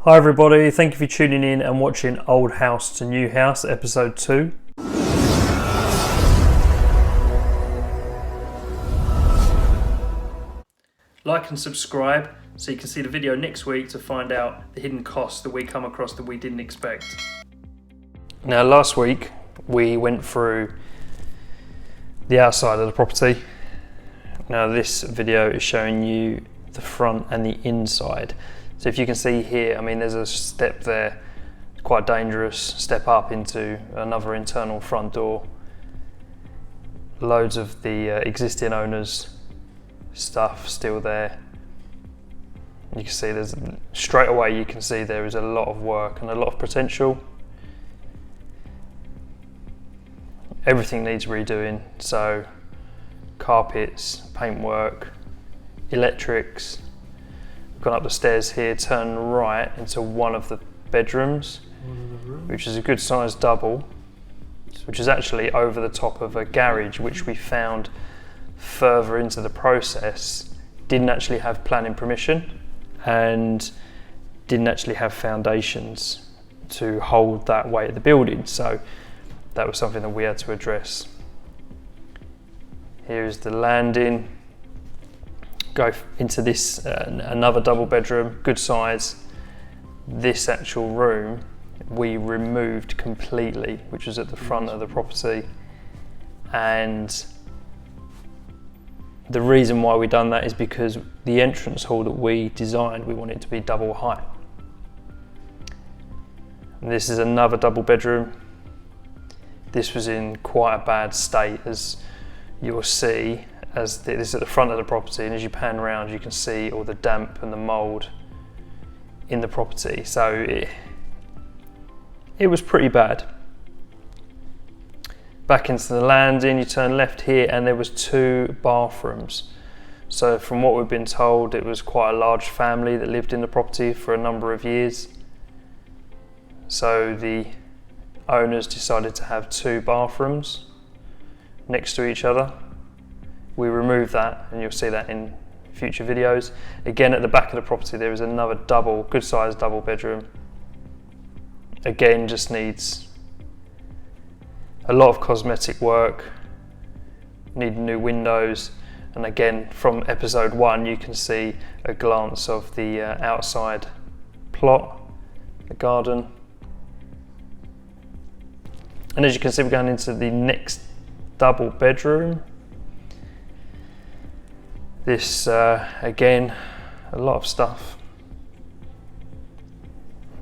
Hi everybody, thank you for tuning in and watching Old House to New House episode 2. Like and subscribe so you can see the video next week to find out the hidden costs that we come across that we didn't expect. Now last week we went through the outside of the property. Now this video is showing you the front and the inside. So if you can see here, I mean there's a step there, quite dangerous, step up into another internal front door. Loads of the existing owners' stuff still there. You can see there's, straight away you can see there is a lot of work and a lot of potential. Everything needs redoing, so carpets, paintwork, electrics. Gone up the stairs here, turn right into one of the bedrooms, which is a good sized double, which is actually over the top of a garage which we found further into the process didn't actually have planning permission and didn't actually have foundations to hold that weight of the building, so that was something that we had to address. Here is the landing. Go into this another double bedroom, good size. This actual room we removed completely, which was at the front of the property, and the reason why we done that is because the entrance hall that we designed, we want it to be double height. And this is another double bedroom. This was in quite a bad state, as you'll see. This is at the front of the property, and as you pan around you can see all the damp and the mould in the property, so it was pretty bad. Back into the landing, you turn left here and there was 2 bathrooms. So from what we've been told, it was quite a large family that lived in the property for a number of years. So the owners decided to have 2 bathrooms next to each other. We removed that, and you'll see that in future videos. Again, at the back of the property there is another double, good sized double bedroom. Again, just needs a lot of cosmetic work, need new windows, and again from episode 1 you can see a glance of the outside plot, the garden. And as you can see, we're going into the next double bedroom. This, again, a lot of stuff.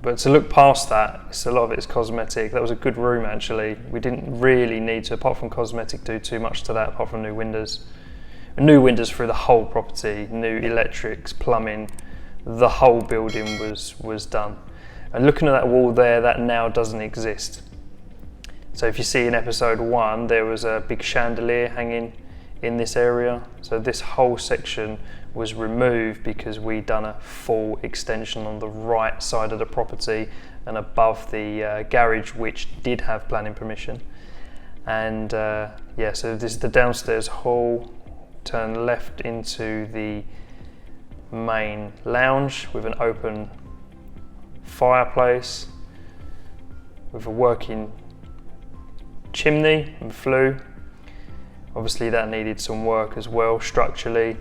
But to look past that, a lot of it is cosmetic. That was a good room actually. We didn't really need to, apart from cosmetic, do too much to that, apart from new windows. New windows through the whole property, new electrics, plumbing, the whole building was done. And looking at that wall there, that now doesn't exist. So if you see in episode 1, there was a big chandelier hanging in this area, so this whole section was removed because we done a full extension on the right side of the property and above the garage, which did have planning permission. And yeah, so this is the downstairs hall. Turn left into the main lounge with an open fireplace with a working chimney and flue. Obviously that needed some work as well structurally.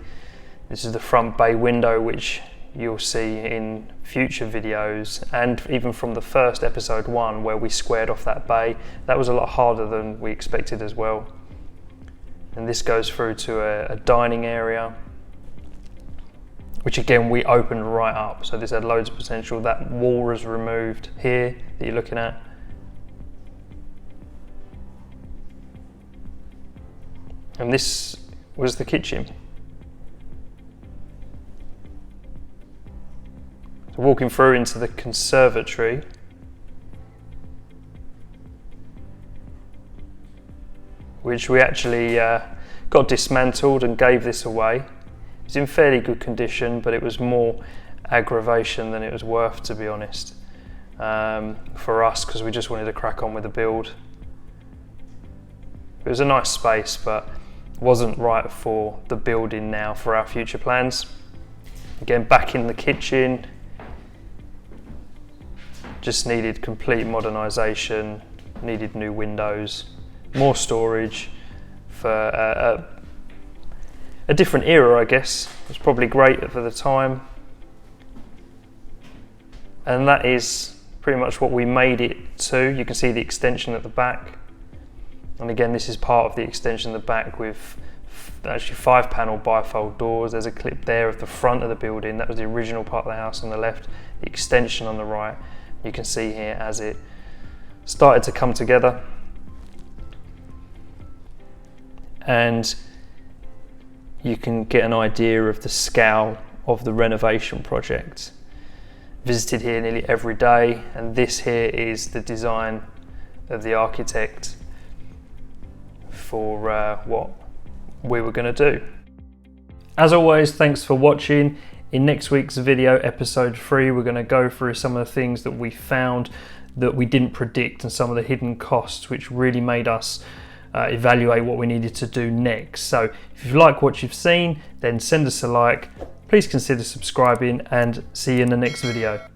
This is the front bay window, which you'll see in future videos, and even from the first episode 1 where we squared off that bay. That was a lot harder than we expected as well. And this goes through to a dining area, which again we opened right up, so this had loads of potential. That wall was removed here that you're looking at. And this was the kitchen. So walking through into the conservatory, which we actually got dismantled and gave this away. It's in fairly good condition, but it was more aggravation than it was worth, to be honest, for us, because we just wanted to crack on with the build. It was a nice space, but wasn't right for the building now for our future plans. Again, back in the kitchen, just needed complete modernisation, needed new windows, more storage for a different era, I guess. It was probably great for the time. And that is pretty much what we made it to. You can see the extension at the back. And again, this is part of the extension at the back with actually 5-panel bifold doors. There's a clip there of the front of the building. That was the original part of the house on the left, the extension on the right. You can see here as it started to come together. And you can get an idea of the scale of the renovation project. Visited here nearly every day, and this here is the design of the architect for what we were going to do. As always, thanks for watching. In next week's video, episode 3, we're going to go through some of the things that we found that we didn't predict and some of the hidden costs which really made us evaluate what we needed to do next. So if you like what you've seen, then send us a like. Please consider subscribing, and see you in the next video.